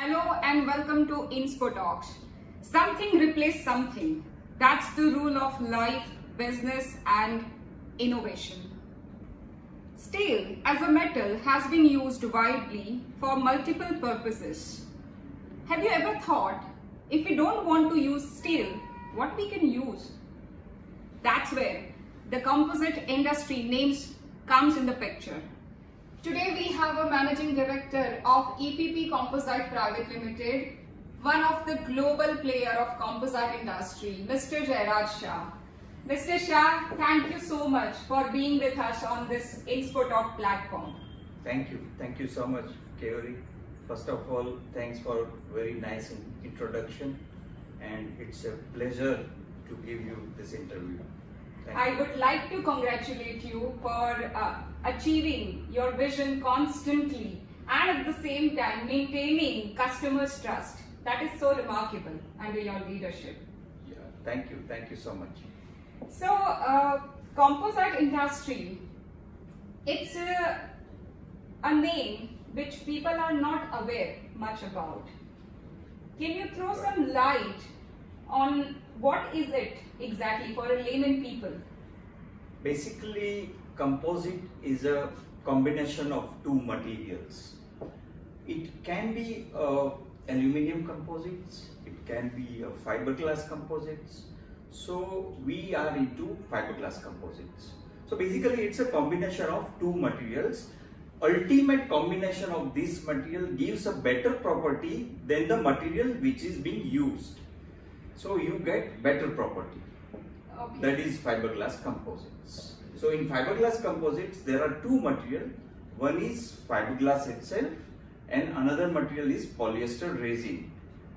Hello and welcome to Inspo Talks. Something replace something. That's the rule of life, business and innovation. Steel as a metal has been used widely for multiple purposes. Have you ever thought, if we don't want to use steel, what we can use? That's where the composite industry names comes in the picture. Today we have a managing director of EPP Composite Private Limited, one of the global player of composite industry, Mr. Jairaj Shah. Mr. Shah, thank you so much for being with us on this Inspo Talk platform. Thank you so much, Kayuri. First of all, thanks for very nice introduction, and it's a pleasure to give you this interview. I would like to congratulate you for achieving your vision constantly and at the same time maintaining customers' trust. That is so remarkable under your leadership. Yeah, thank you so much. So, composite industry, it's a name which people are not aware much about. Can you throw some light on what is it exactly for a layman people? Basically, composite is a combination of two materials. It can be aluminum composites, it can be fiberglass composites. So we are into fiberglass composites. So basically it's a combination of two materials. Ultimate combination of this material gives a better property than the material which is being used. So you get better property. Okay. That is fiberglass composites. So in fiberglass composites there are two materials. One is fiberglass itself and another material is polyester resin.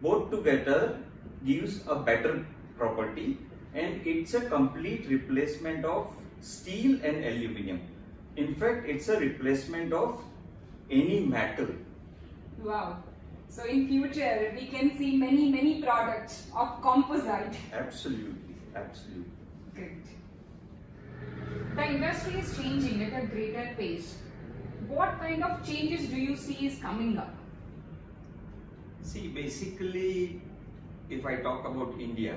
Both together gives a better property, and it's a complete replacement of steel and aluminum. In fact, it's a replacement of any metal. Wow. So in future we can see many products of composite. Absolutely. Great. The industry is changing at a greater pace. What kind of changes do you see is coming up? See, basically, if I talk about India,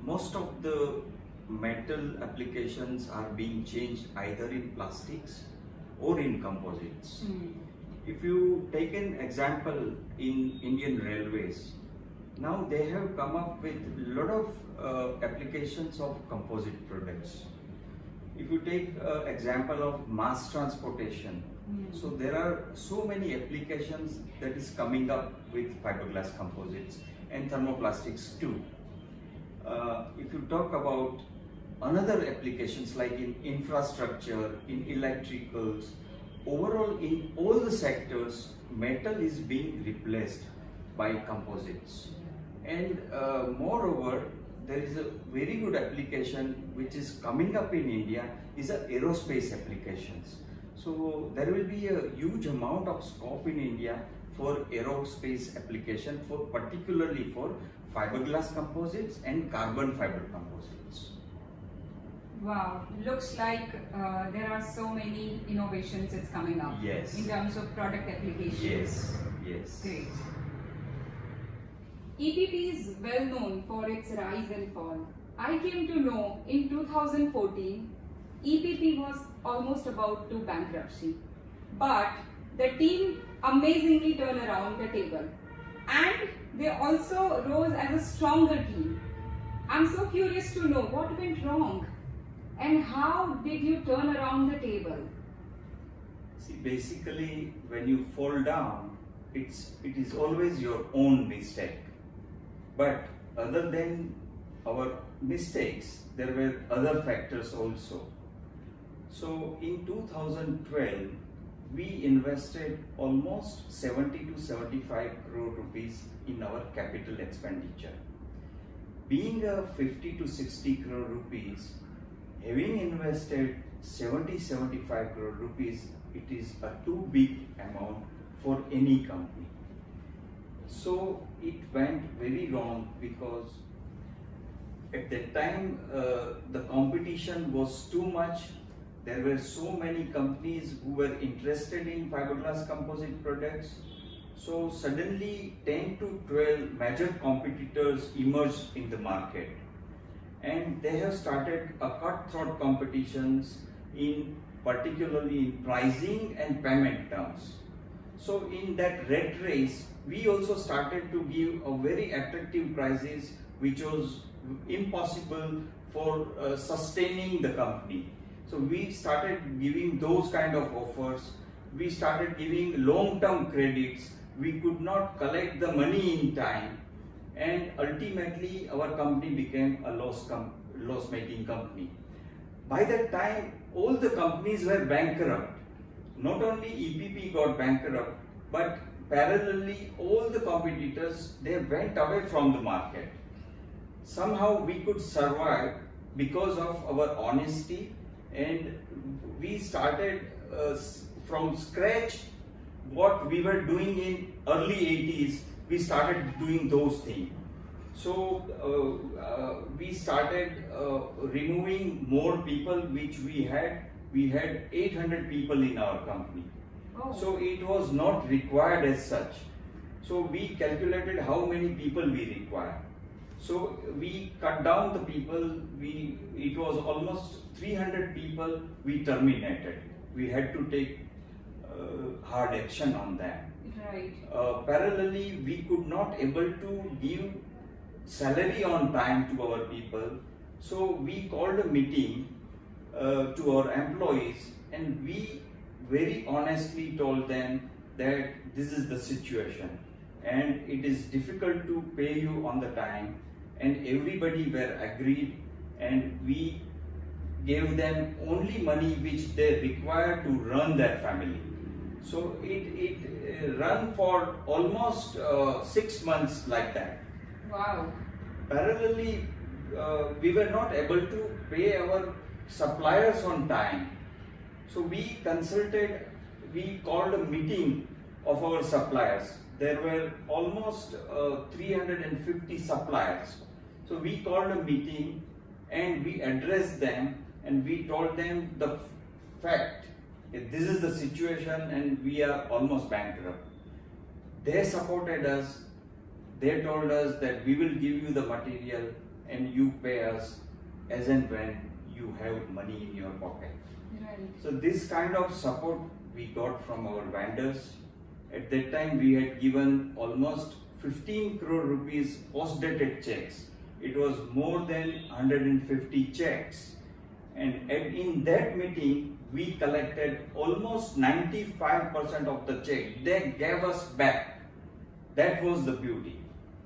most of the metal applications are being changed either in plastics or in composites. If you take an example in Indian Railways, now they have come up with a lot of applications of composite products. If you take example of mass transportation, so there are so many applications that is coming up with fiberglass composites and thermoplastics too. If you talk about another applications like in infrastructure, in electricals, overall in all the sectors, metal is being replaced by composites. And moreover, there is a very good application which is coming up in India is a aerospace applications. So there will be a huge amount of scope in India for aerospace application, for particularly for fiberglass composites and carbon fiber composites. Wow, looks like there are so many innovations that's coming up. Yes. In terms of product applications. Yes. Great. EPP is well known for its rise and fall. I came to know in 2014, EPP was almost about to bankruptcy. But the team amazingly turned around the table. And they also rose as a stronger team. I'm so curious to know what went wrong and how did you turn around the table? See, basically when you fall down, it is always your own mistake. But other than our mistakes, there were other factors also. So in 2012, we invested almost 70 to 75 crore rupees in our capital expenditure. Being a 50 to 60 crore rupees, having invested 70-75 crore rupees, it is a too big amount for any company. So it went very wrong because at that time the competition was too much. There were so many companies who were interested in fiberglass composite products, So suddenly 10 to 12 major competitors emerged in the market, and they have started a cutthroat competitions in particularly in pricing and payment terms. So in that red race, we also started to give a very attractive prices which was impossible for sustaining the company. So we started giving those kind of offers. We started giving long-term credits. We could not collect the money in time, and ultimately our company became a loss-making company. By that time, all the companies were bankrupt. Not only EPP got bankrupt, but parallelly all the competitors, they went away from the market. Somehow we could survive because of our honesty, and we started from scratch. What we were doing in early 80s, we started doing those things. So we started removing more people which we had. We had 800 people in our company. Oh. So it was not required as such. So we calculated how many people we require. So we cut down the people. It was almost 300 people we terminated. We had to take hard action on that. Right. Parallelly, we could not able to give salary on time to our people. So we called a meeting to our employees, and we very honestly told them that this is the situation and it is difficult to pay you on the time, and everybody were agreed, and we gave them only money which they require to run their family. So it ran for almost 6 months like that. Wow. Parallelly, we were not able to pay our suppliers on time. So we called a meeting of our suppliers. There were almost 350 suppliers. So we called a meeting and we addressed them, and we told them the fact that this is the situation and we are almost bankrupt. They supported us. They told us that we will give you the material and you pay us as and when you have money in your pocket. Right. So this kind of support we got from our vendors. At that time we had given almost 15 crore rupees post-dated checks. It was more than 150 checks. And in that meeting we collected almost 95% of the check. They gave us back. That was the beauty.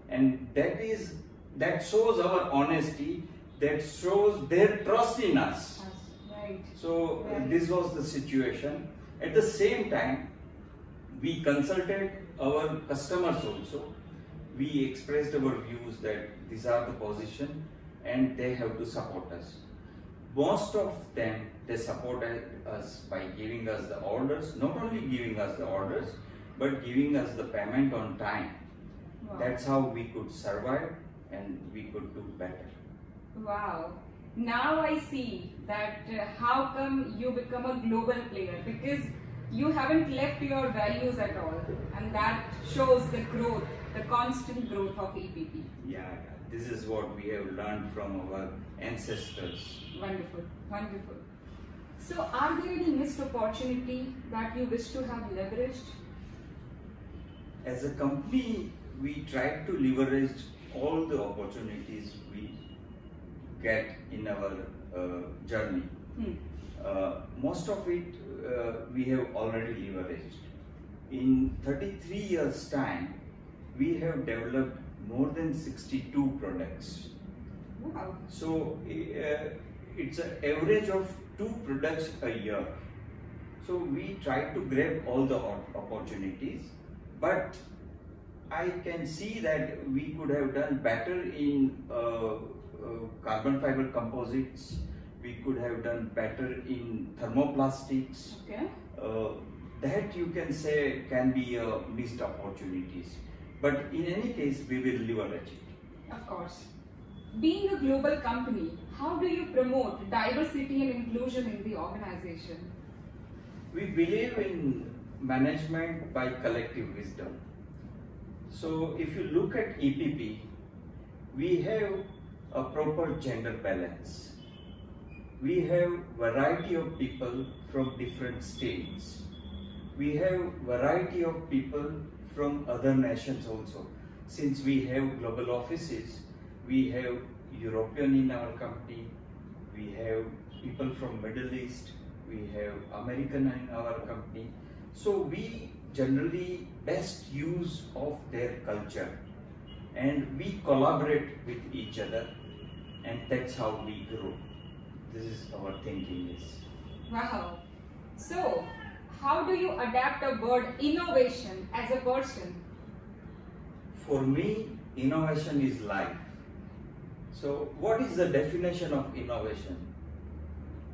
And that shows our honesty, that shows their trust in us. Right. So Right. this was the situation. At the same time, we consulted our customers also. We expressed our views that these are the position and they have to support us. Most of them, they supported us by giving us the orders, not only giving us the orders, but giving us the payment on time. Wow. That's how we could survive and we could do better. Wow. Now I see that how come you become a global player, because you haven't left your values at all, and that shows the growth, the constant growth of EPP. Yeah, this is what we have learned from our ancestors. Wonderful, wonderful. So are there any missed opportunity that you wish to have leveraged? As a company, we try to leverage all the opportunities we get in our journey. Most of it we have already leveraged. In 33 years' time, we have developed more than 62 products. Wow. So it's an average of 2 products a year. So we try to grab all the opportunities, but I can see that we could have done better in carbon fiber composites. We could have done better in thermoplastics. Okay. That you can say can be missed opportunities. But in any case, we will leverage it. Of course. Being a global company, how do you promote diversity and inclusion in the organization? We believe in management by collective wisdom. So if you look at EPP, we have a proper gender balance. We have variety of people from different states. We have variety of people from other nations also. Since we have global offices, we have European in our company, we have people from Middle East, we have American in our company. So we generally best use of their culture and we collaborate with each other, and that's how we grow. This is our thinking is. Wow. So, how do you adapt a word innovation as a person? For me, innovation is life. So what is the definition of innovation?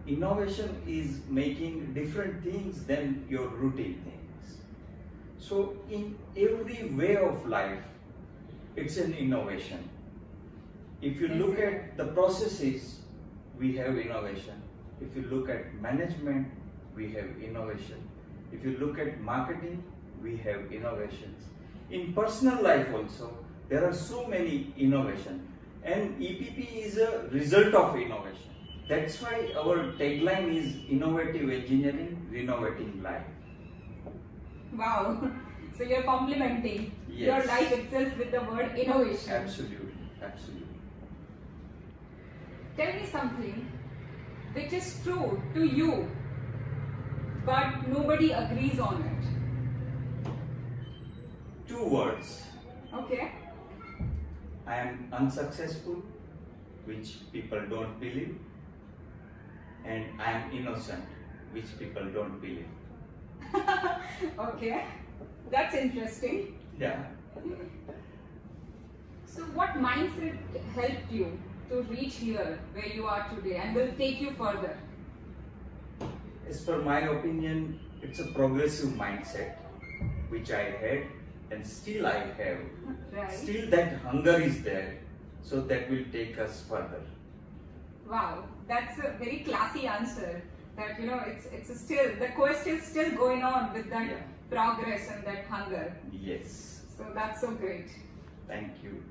Innovation is making different things than your routine things. So in every way of life, it's an innovation. If you look at the processes, we have innovation. If you look at management, we have innovation. If you look at marketing, we have innovations. In personal life also, there are so many innovations. And EPP is a result of innovation. That's why our tagline is innovative engineering, renovating life. Wow. So you're complimenting your Yes. life itself with the word innovation. Absolutely, absolutely. Tell me something which is true to you, but nobody agrees on it. 2 words. Okay. I am unsuccessful, which people don't believe, and I am innocent, which people don't believe. Okay. That's interesting. Yeah. So what mindset helped you to reach here where you are today and will take you further? As per my opinion, it's a progressive mindset, which I had and still I have. Right. Still that hunger is there, so that will take us further. Wow, that's a very classy answer. That it's a still the quest is still going on with that Yeah. progress and that hunger. Yes. So that's so great. Thank you.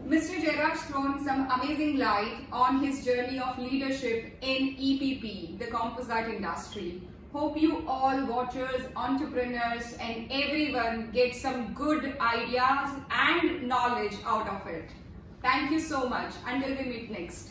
Mr. Jairaj thrown some amazing light on his journey of leadership in EPP, the composite industry. Hope you all watchers, entrepreneurs and everyone get some good ideas and knowledge out of it. Thank you so much. Until we meet next.